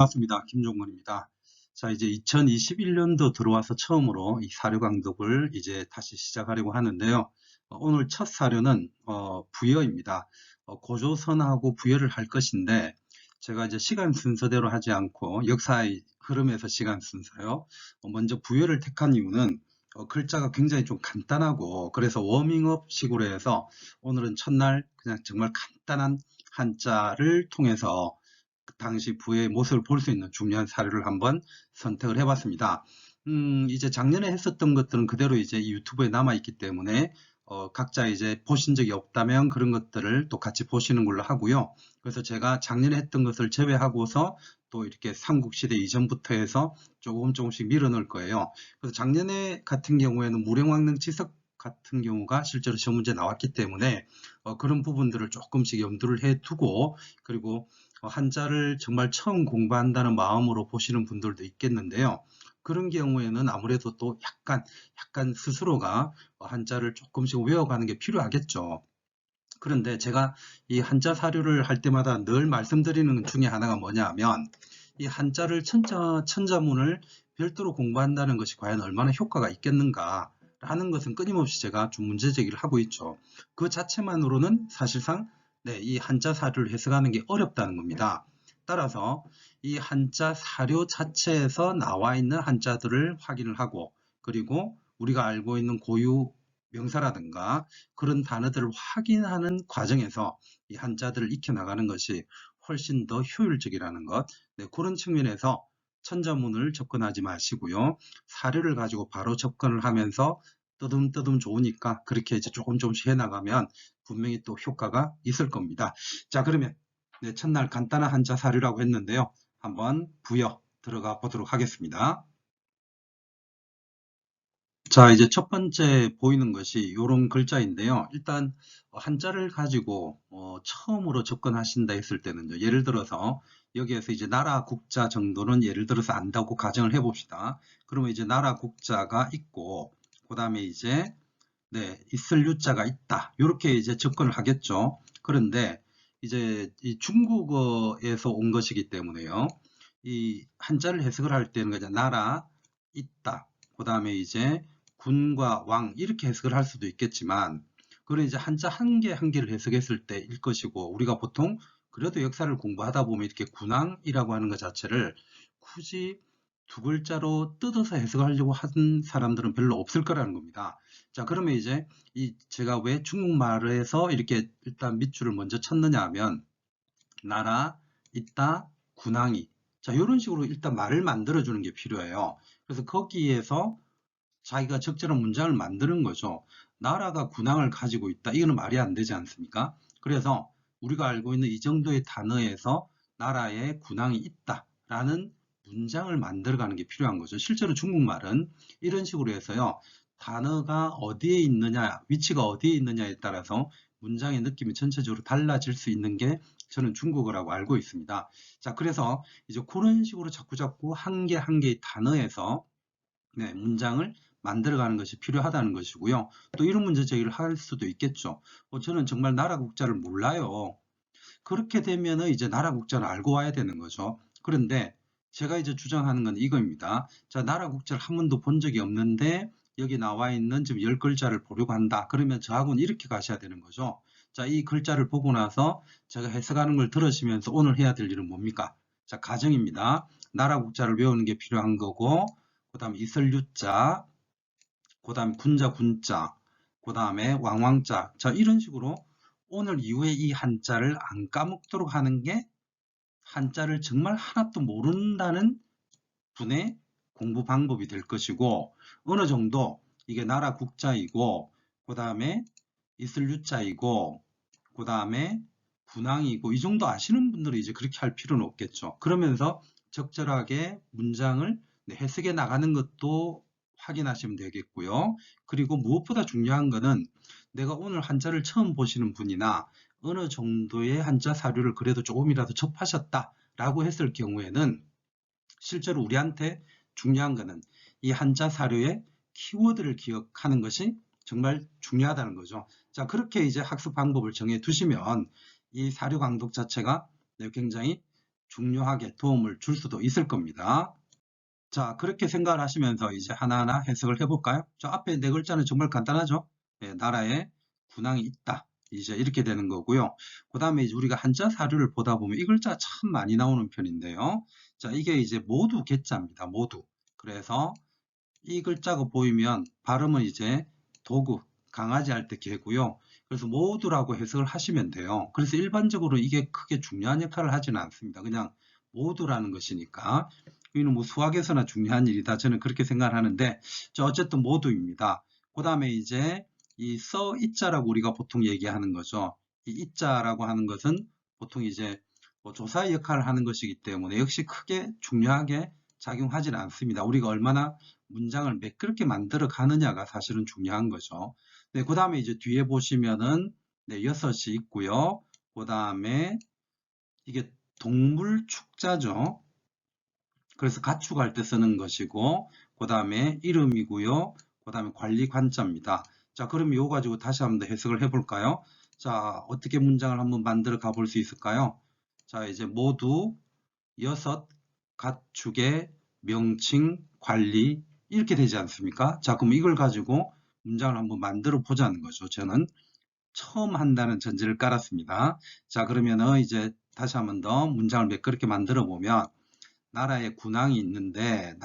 반갑습니다. 김종건입니다. 자, 이제 2021년도 들어와서 처음으로 이 사료 강독을 이제 다시 시작하려고 하는데요. 오늘 첫 사료는 부여입니다. 고조선하고 부여를 할 것인데 제가 이제 시간 순서대로 하지 않고 역사의 흐름에서 시간 순서요. 먼저 부여를 택한 이유는 글자가 굉장히 좀 간단하고 그래서 워밍업 식으로 해서 오늘은 첫날 그냥 정말 간단한 한자를 통해서 그 당시 부의 모습을 볼 수 있는 중요한 사료를 한번 선택을 해봤습니다. 이제 작년에 했었던 것들은 그대로 이제 유튜브에 남아있기 때문에 각자 이제 보신 적이 없다면 그런 것들을 또 같이 보시는 걸로 하고요. 그래서 제가 작년에 했던 것을 제외하고서 또 이렇게 삼국시대 이전부터 해서 조금씩 밀어넣을 거예요. 그래서 작년에 같은 경우에는 무령왕릉치석 같은 경우가 실제로 시험 문제 나왔기 때문에 그런 부분들을 조금씩 염두를 해두고 그리고 한자를 정말 처음 공부한다는 마음으로 보시는 분들도 있겠는데요. 그런 경우에는 아무래도 또 약간 스스로가 한자를 조금씩 외워가는 게 필요하겠죠. 그런데 제가 이 한자 사료를 할 때마다 늘 말씀드리는 것 중에 하나가 뭐냐면 이 한자를 천자문을 별도로 공부한다는 것이 과연 얼마나 효과가 있겠는가 하는 것은 끊임없이 제가 좀 문제 제기를 하고 있죠. 그 자체만으로는 사실상 이 한자 사료를 해석하는 게 어렵다는 겁니다. 따라서 이 한자 사료 자체에서 나와 있는 한자들을 확인을 하고 그리고 우리가 알고 있는 고유 명사라든가 그런 단어들을 확인하는 과정에서 이 한자들을 익혀나가는 것이 훨씬 더 효율적이라는 것. 그런 측면에서 천자문을 접근하지 마시고요. 사료를 가지고 바로 접근을 하면서 뜨듬뜨듬 좋으니까 그렇게 이제 조금씩 해나가면 분명히 또 효과가 있을 겁니다. 자, 그러면 첫날 간단한 한자 사료라고 했는데요. 한번 부여 들어가 보도록 하겠습니다. 자, 이제 첫 번째 보이는 것이 이런 글자인데요. 일단 한자를 가지고 처음으로 접근하신다 했을 때는요. 예를 들어서 여기에서 이제 나라 국자 정도는 예를 들어서 안다고 가정을 해봅시다. 그러면 이제 나라 국자가 있고 그 다음에 이제 있을 유자가 있다. 이렇게 이제 접근을 하겠죠. 그런데 이제 이 중국어에서 온 것이기 때문에요. 이 한자를 해석을 할 때는 그냥 나라 있다. 그 다음에 이제 군과 왕 이렇게 해석을 할 수도 있겠지만 그걸 이제 한자 한 개 한 개를 해석했을 때일 것이고 우리가 보통 그래도 역사를 공부하다 보면 이렇게 군왕이라고 하는 것 자체를 굳이 두 글자로 뜯어서 해석하려고 하는 사람들은 별로 없을 거라는 겁니다. 자, 그러면 이제 제가 왜 중국말에서 이렇게 일단 밑줄을 먼저 쳤느냐 하면 나라, 있다, 군왕이. 자, 이런 식으로 일단 말을 만들어주는 게 필요해요. 그래서 거기에서 자기가 적절한 문장을 만드는 거죠. 나라가 군왕을 가지고 있다. 이거는 말이 안 되지 않습니까? 그래서 우리가 알고 있는 이 정도의 단어에서 나라에 군왕이 있다라는 문장을 만들어가는 게 필요한 거죠. 실제로 중국말은 이런 식으로 해서요. 단어가 어디에 있느냐, 위치가 어디에 있느냐에 따라서 문장의 느낌이 전체적으로 달라질 수 있는 게 저는 중국어라고 알고 있습니다. 자, 그래서 이제 그런 식으로 자꾸 한 개 한 개의 단어에서 문장을 만들어가는 것이 필요하다는 것이고요. 또 이런 문제 제기를 할 수도 있겠죠. 저는 정말 나라 국자를 몰라요. 그렇게 되면은 이제 나라 국자를 알고 와야 되는 거죠. 그런데 제가 이제 주장하는 건 이거입니다. 자, 나라 국자를 한 번도 본 적이 없는데 여기 나와 있는 지금 10글자를 보려고 한다. 그러면 저하고는 이렇게 가셔야 되는 거죠. 자, 이 글자를 보고 나서 제가 해석하는 걸 들으시면서 오늘 해야 될 일은 뭡니까? 자, 가정입니다. 나라 국자를 외우는 게 필요한 거고 그 다음에 있을 유자, 그 다음에 군자 군자, 그 다음에 왕왕자. 자, 이런 식으로 오늘 이후에 이 한자를 안 까먹도록 하는 게 한자를 정말 하나도 모른다는 분의 공부 방법이 될 것이고 어느 정도 이게 나라 국자이고 그 다음에 있을 유자이고 그 다음에 군왕이고 이 정도 아시는 분들은 이제 그렇게 할 필요는 없겠죠. 그러면서 적절하게 문장을 해석해 나가는 것도 확인하시면 되겠고요. 그리고 무엇보다 중요한 거는 내가 오늘 한자를 처음 보시는 분이나 어느 정도의 한자 사료를 그래도 조금이라도 접하셨다라고 했을 경우에는 실제로 우리한테 중요한 거는 이 한자 사료의 키워드를 기억하는 것이 정말 중요하다는 거죠. 자, 그렇게 이제 학습 방법을 정해 두시면 이 사료 강독 자체가 굉장히 중요하게 도움을 줄 수도 있을 겁니다. 자, 그렇게 생각을 하시면서 이제 하나하나 해석을 해볼까요? 저 앞에 네 글자는 정말 간단하죠? 네, 나라에 군항이 있다. 이제 이렇게 되는 거고요. 그 다음에 이제 우리가 한자 사료를 보다 보면 이 글자 참 많이 나오는 편인데요. 자, 이게 이제 모두 개자입니다. 모두. 그래서 이 글자가 보이면 발음은 이제 도구, 강아지 할 때 개고요. 그래서 모두라고 해석을 하시면 돼요. 그래서 일반적으로 이게 크게 중요한 역할을 하지는 않습니다. 그냥 모두라는 것이니까. 이는 뭐 수학에서나 중요한 일이다. 저는 그렇게 생각을 하는데, 어쨌든 모두입니다. 그 다음에 이제 이 써 이자라고 우리가 보통 얘기하는 거죠. 이 이자라고 하는 것은 보통 이제 뭐 조사의 역할을 하는 것이기 때문에 역시 크게 중요하게 작용하지는 않습니다. 우리가 얼마나 문장을 매끄럽게 만들어 가느냐가 사실은 중요한 거죠. 네, 그 다음에 이제 뒤에 보시면은 네, 6이 있고요. 그 다음에 이게 동물축자죠. 그래서 가축할 때 쓰는 것이고, 그 다음에 이름이고요. 그 다음에 관리관자입니다. 자, 그럼 이거 가지고 다시 한번 더 해석을 해볼까요? 자, 어떻게 문장을 한번 만들어 가볼 수 있을까요? 자, 이제 모두 6 가축의 명칭 관리 이렇게 되지 않습니까? 자, 그럼 이걸 가지고 문장을 한번 만들어 보자는 거죠. 저는 처음 한다는 전제를 깔았습니다. 자, 그러면은 이제 다시 한번 더 문장을 매끄럽게 만들어 보면 나라에 군항이 있는데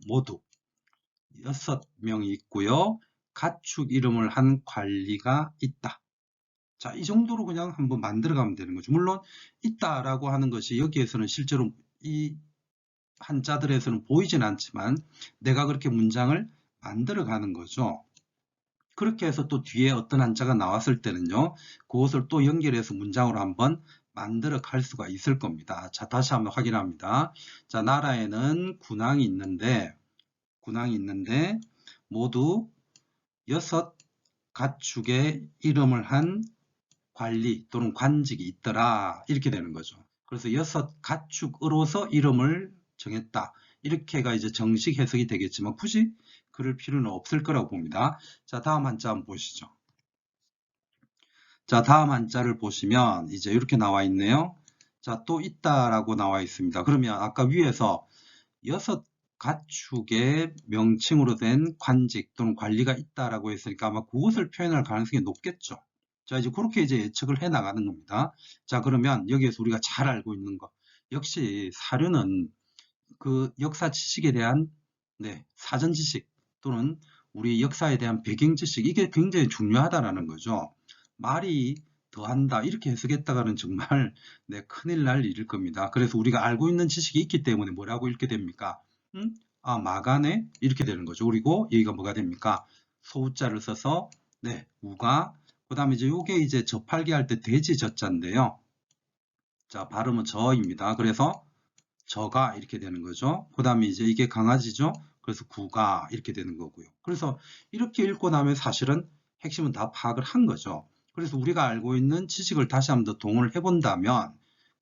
모두 6명이 있고요. 가축 이름을 한 관리가 있다. 자, 이 정도로 그냥 한번 만들어 가면 되는 거죠. 물론 있다라고 하는 것이 여기에서는 실제로 이 한자들에서는 보이진 않지만 내가 그렇게 문장을 만들어 가는 거죠. 그렇게 해서 또 뒤에 어떤 한자가 나왔을 때는요, 그것을 또 연결해서 문장으로 한번 만들어 갈 수가 있을 겁니다. 자, 다시 한번 확인합니다. 자, 나라에는 군항이 있는데 모두 6 가축의 이름을 한 관리 또는 관직이 있더라. 이렇게 되는 거죠. 그래서 6 가축으로서 이름을 정했다. 이렇게가 이제 정식 해석이 되겠지만 굳이 그럴 필요는 없을 거라고 봅니다. 자, 다음 한자 한번 보시죠. 자, 다음 한자를 보시면 이제 이렇게 나와 있네요. 자, 또 있다라고 나와 있습니다. 그러면 아까 위에서 6 가축의 명칭으로 된 관직 또는 관리가 있다라고 했으니까 아마 그것을 표현할 가능성이 높겠죠. 자, 이제 그렇게 이제 예측을 해 나가는 겁니다. 자, 그러면 여기에서 우리가 잘 알고 있는 것. 역시 사료는 그 역사 지식에 대한 사전 지식 또는 우리 역사에 대한 배경 지식 이게 굉장히 중요하다라는 거죠. 말이 더한다 이렇게 해석했다가는 정말 큰일 날 일일 겁니다. 그래서 우리가 알고 있는 지식이 있기 때문에 뭐라고 읽게 됩니까? 아, 마가네 이렇게 되는 거죠. 그리고 여기가 뭐가 됩니까? 소자를 써서 우가 그 다음에 이제 요게 이제 저팔계 할 때 돼지 저자인데요. 자, 발음은 저입니다. 그래서 저가 이렇게 되는 거죠. 그 다음에 이제 이게 강아지죠. 그래서 구가 이렇게 되는 거고요. 그래서 이렇게 읽고 나면 사실은 핵심은 다 파악을 한 거죠. 그래서 우리가 알고 있는 지식을 다시 한번 더 동원을 해본다면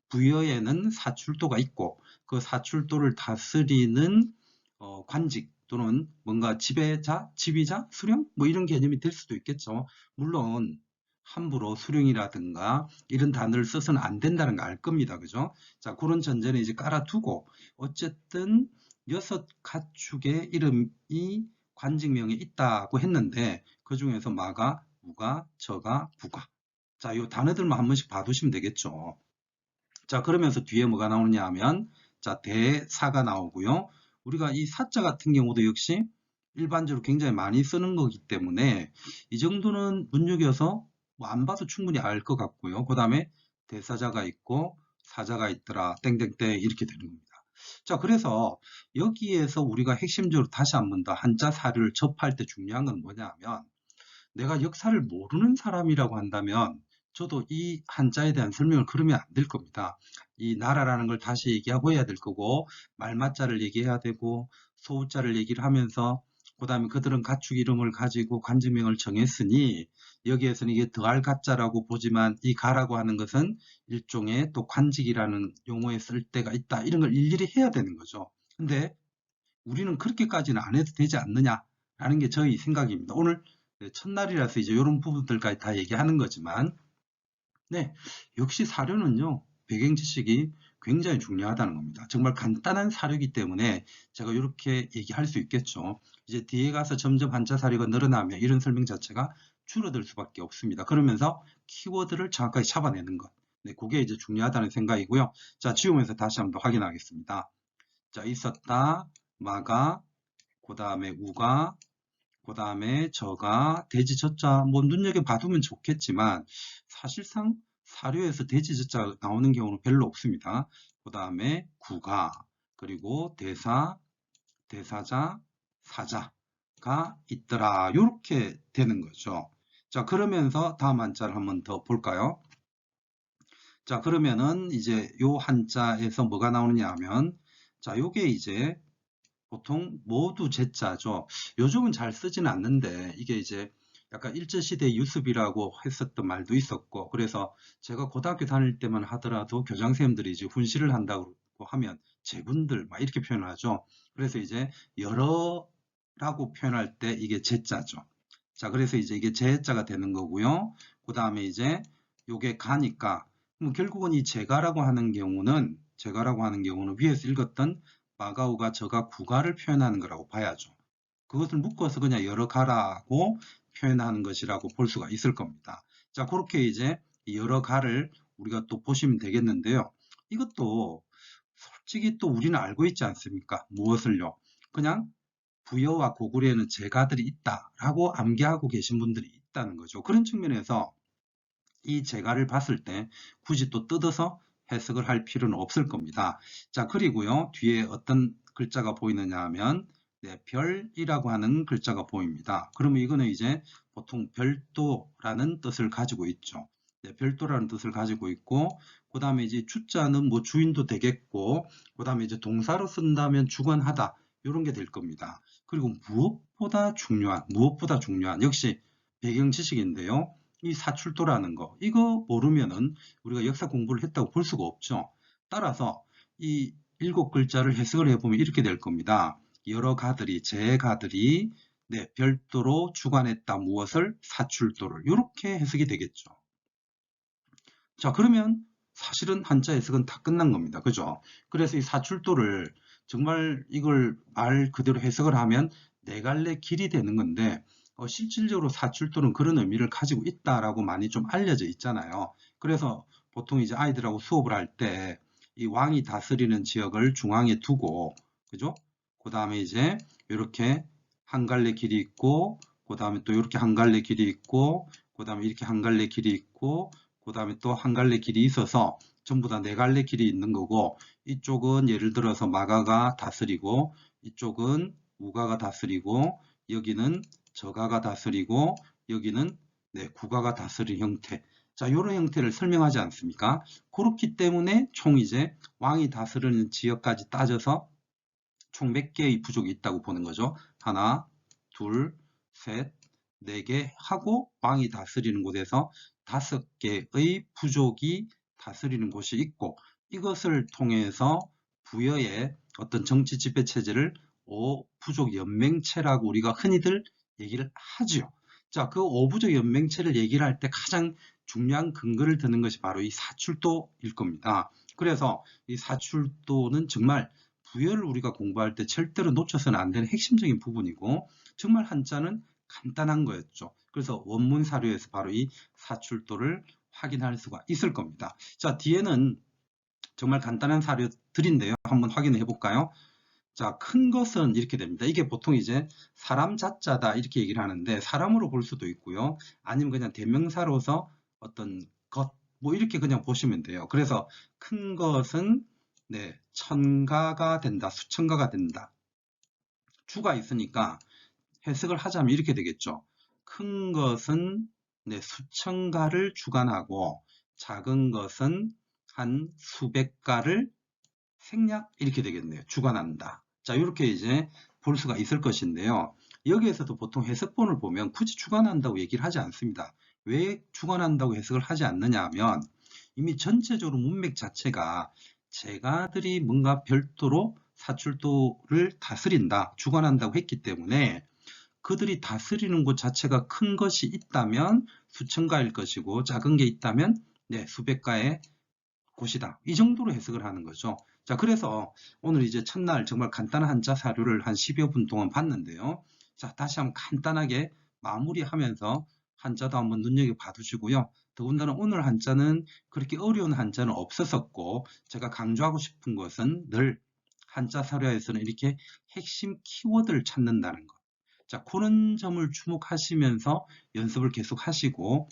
부여에는 사출도가 있고 그 사출도를 다스리는 관직 또는 뭔가 지배자, 지휘자, 수령 뭐 이런 개념이 될 수도 있겠죠. 물론 함부로 수령이라든가 이런 단어를 써서는 안 된다는 거 알 겁니다. 그죠? 자, 그런 전제는 이제 깔아두고 어쨌든 6 가축의 이름이 관직명에 있다고 했는데 그 중에서 마가, 우가, 저가, 부가. 자, 이 단어들만 한 번씩 봐두시면 되겠죠. 자, 그러면서 뒤에 뭐가 나오느냐 하면 자, 대사가 나오고요. 우리가 이 사자 같은 경우도 역시 일반적으로 굉장히 많이 쓰는 거기 때문에 이 정도는 눈여겨서 뭐 안 봐도 충분히 알 것 같고요. 그 다음에 대사자가 있고 사자가 있더라 땡땡땡 이렇게 되는 겁니다. 자, 그래서 여기에서 우리가 핵심적으로 다시 한 번 더 한자 사료를 접할 때 중요한 건 뭐냐 하면 내가 역사를 모르는 사람이라고 한다면 저도 이 한자에 대한 설명을 그러면 안 될 겁니다. 이 나라라는 걸 다시 얘기하고 해야 될 거고 말맞자를 얘기해야 되고 소우자를 얘기를 하면서 그 다음에 그들은 가축 이름을 가지고 관직명을 정했으니 여기에서는 이게 더할 가자라고 보지만 이 가라고 하는 것은 일종의 또 관직이라는 용어에 쓸 때가 있다. 이런 걸 일일이 해야 되는 거죠. 근데 우리는 그렇게까지는 안 해도 되지 않느냐라는 게 저희 생각입니다. 오늘 첫날이라서 이제 이런 부분들까지 다 얘기하는 거지만, 역시 사료는요, 배경 지식이 굉장히 중요하다는 겁니다. 정말 간단한 사료이기 때문에 제가 이렇게 얘기할 수 있겠죠. 이제 뒤에 가서 점점 한자 사료가 늘어나면 이런 설명 자체가 줄어들 수밖에 없습니다. 그러면서 키워드를 정확하게 잡아내는 것. 네, 그게 이제 중요하다는 생각이고요. 자, 지우면서 다시 한번 확인하겠습니다. 자, 있었다, 마가, 그 다음에 우가, 그 다음에 저가, 돼지 저자, 뭐 눈여겨봐두면 좋겠지만 사실상 사료에서 돼지 저자 나오는 경우는 별로 없습니다. 그 다음에 구가, 그리고 대사, 대사자, 사자가 있더라. 이렇게 되는 거죠. 자, 그러면서 다음 한자를 한번 더 볼까요? 자, 그러면은 이제 요 한자에서 뭐가 나오느냐 하면, 자, 요게 이제 보통 모두 제자죠. 요즘은 잘 쓰지는 않는데 이게 이제 약간 일제시대 유습이라고 했었던 말도 있었고, 그래서 제가 고등학교 다닐 때만 하더라도 교장선생님들이 이제 훈시를 한다고 하면 제분들 막 이렇게 표현을 하죠. 그래서 이제 여러라고 표현할 때 이게 제자죠. 자, 그래서 이제 이게 제자가 되는 거고요. 그 다음에 이제 요게 가니까 뭐 결국은 이 제가라고 하는 경우는 위에서 읽었던 마가우가 저가 구가를 표현하는 거라고 봐야죠. 그것을 묶어서 그냥 여러 가라고 표현하는 것이라고 볼 수가 있을 겁니다. 자, 그렇게 이제 여러 가를 우리가 또 보시면 되겠는데요. 이것도 솔직히 또 우리는 알고 있지 않습니까? 무엇을요? 그냥 부여와 고구려에는 제가들이 있다라고 암기하고 계신 분들이 있다는 거죠. 그런 측면에서 이 제가를 봤을 때 굳이 또 뜯어서 해석을 할 필요는 없을 겁니다. 자, 그리고요, 뒤에 어떤 글자가 보이느냐 하면, 네, 별이라고 하는 글자가 보입니다. 그러면 이거는 이제 보통 별도라는 뜻을 가지고 있죠. 네, 별도라는 뜻을 가지고 있고, 그 다음에 이제 주자는 뭐 주인도 되겠고, 그 다음에 이제 동사로 쓴다면 주관하다, 이런 게 될 겁니다. 그리고 무엇보다 중요한, 역시 배경 지식인데요. 이 사출도라는 거, 이거 모르면은 우리가 역사 공부를 했다고 볼 수가 없죠. 따라서 이 7글자를 해석을 해보면 이렇게 될 겁니다. 여러 가들이, 제가들이 네, 별도로 주관했다. 무엇을? 사출도를. 이렇게 해석이 되겠죠. 자, 그러면 사실은 한자 해석은 다 끝난 겁니다. 그죠? 그래서 이 사출도를 정말 이걸 말 그대로 해석을 하면 네 갈래 길이 되는 건데, 실질적으로 사출도는 그런 의미를 가지고 있다라고 많이 좀 알려져 있잖아요. 그래서 보통 이제 아이들하고 수업을 할 때 이 왕이 다스리는 지역을 중앙에 두고, 그죠? 그 다음에 이제 이렇게 한 갈래 길이 있고, 그 다음에 또 이렇게 한 갈래 길이 있고, 그 다음에 이렇게 한 갈래 길이 있고, 그 다음에 또 한 갈래 길이 있어서 전부 다 네 갈래 길이 있는 거고, 이쪽은 예를 들어서 마가가 다스리고, 이쪽은 우가가 다스리고, 여기는 저가가 다스리고, 여기는 네, 구가가 다스리는 형태. 자, 이런 형태를 설명하지 않습니까? 그렇기 때문에 총 이제 왕이 다스리는 지역까지 따져서 총 몇 개의 부족이 있다고 보는 거죠. 하나, 둘, 셋, 네 개 하고 왕이 다스리는 곳에서 5개의 부족이 다스리는 곳이 있고, 이것을 통해서 부여의 어떤 정치 지배 체제를 5부족 연맹체라고 우리가 흔히들 얘기를 하죠. 자, 그 5부족 연맹체를 얘기를 할 때 가장 중요한 근거를 드는 것이 바로 이 사출도일 겁니다. 그래서 이 사출도는 정말 부여를 우리가 공부할 때 절대로 놓쳐서는 안 되는 핵심적인 부분이고, 정말 한자는 간단한 거였죠. 그래서 원문 사료에서 바로 이 사출도를 확인할 수가 있을 겁니다. 자, 뒤에는 정말 간단한 사료들인데요. 한번 확인해 볼까요? 자, 큰 것은 이렇게 됩니다. 이게 보통 이제 사람 자자다 이렇게 얘기를 하는데, 사람으로 볼 수도 있고요. 아니면 그냥 대명사로서 어떤 것, 뭐 이렇게 그냥 보시면 돼요. 그래서 큰 것은 네, 천가가 된다, 수천가가 된다. 주가 있으니까 해석을 하자면 이렇게 되겠죠. 큰 것은 네, 수천가를 주관하고, 작은 것은 한 수백가를 생략 이렇게 되겠네요. 주관한다. 자, 이렇게 이제 볼 수가 있을 것인데요. 여기에서도 보통 해석본을 보면 굳이 주관한다고 얘기를 하지 않습니다. 왜 주관한다고 해석을 하지 않느냐 하면, 이미 전체적으로 문맥 자체가 제가들이 뭔가 별도로 사출도를 다스린다, 주관한다고 했기 때문에, 그들이 다스리는 곳 자체가 큰 것이 있다면 수천가일 것이고, 작은 게 있다면 네, 수백가의 곳이다. 이 정도로 해석을 하는 거죠. 자, 그래서 오늘 이제 첫날 정말 간단한 한자 사료를 한 10여 분 동안 봤는데요. 자, 다시 한번 간단하게 마무리하면서 한자도 한번 눈여겨봐 두시고요. 더군다나 오늘 한자는 그렇게 어려운 한자는 없었었고, 제가 강조하고 싶은 것은 늘 한자 사료에서는 이렇게 핵심 키워드를 찾는다는 것. 자, 그런 점을 주목하시면서 연습을 계속 하시고,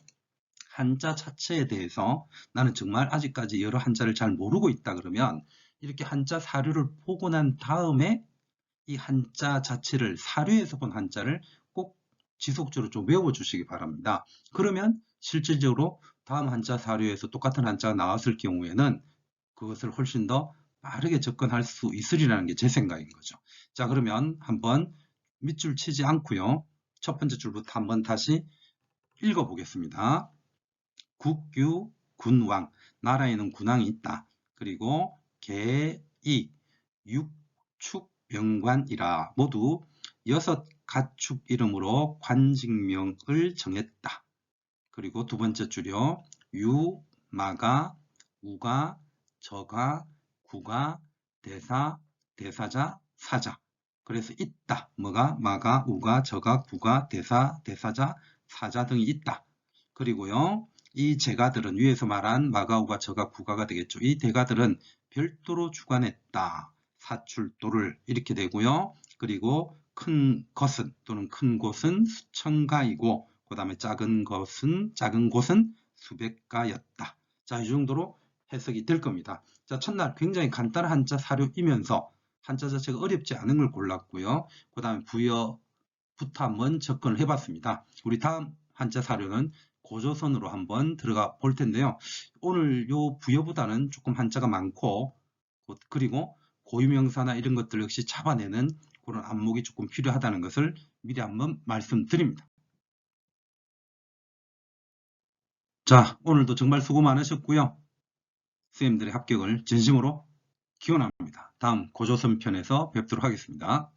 한자 자체에 대해서 나는 정말 아직까지 여러 한자를 잘 모르고 있다 그러면 이렇게 한자 사료를 보고 난 다음에 이 한자 자체를 사료에서 본 한자를 꼭 지속적으로 좀 외워주시기 바랍니다. 그러면 실질적으로 다음 한자 사료에서 똑같은 한자가 나왔을 경우에는 그것을 훨씬 더 빠르게 접근할 수 있으리라는 게 제 생각인 거죠. 자, 그러면 한번 밑줄 치지 않고요. 첫 번째 줄부터 한번 다시 읽어보겠습니다. 국유, 군왕, 나라에는 군왕이 있다. 그리고 계이, 육축, 명관이라 모두 6 가축 이름으로 관직명을 정했다. 그리고 두 번째 줄이요. 유, 마가, 우가, 저가, 구가, 대사, 대사자, 사자. 그래서 있다. 뭐가? 마가, 우가, 저가, 구가, 대사, 대사자, 사자 등이 있다. 그리고요. 이 제가들은 위에서 말한 마가, 우가, 저가, 구가가 되겠죠. 이 대가들은 별도로 주관했다. 사출도를 이렇게 되고요. 그리고 큰 것은 또는 큰 곳은 수천가이고 그 다음에 작은 곳은 수백가였다. 자, 이 정도로 해석이 될 겁니다. 자, 첫날 굉장히 간단한 한자 사료이면서 한자 자체가 어렵지 않은 걸 골랐고요. 그 다음에 부여부터 한번 접근을 해봤습니다. 우리 다음 한자 사료는 고조선으로 한번 들어가 볼 텐데요. 오늘 요 부여보다는 조금 한자가 많고 그리고 고유명사나 이런 것들 역시 잡아내는 그런 안목이 조금 필요하다는 것을 미리 한번 말씀드립니다. 자, 오늘도 정말 수고 많으셨고요. 선생님들의 합격을 진심으로 기원합니다. 다음 고조선 편에서 뵙도록 하겠습니다.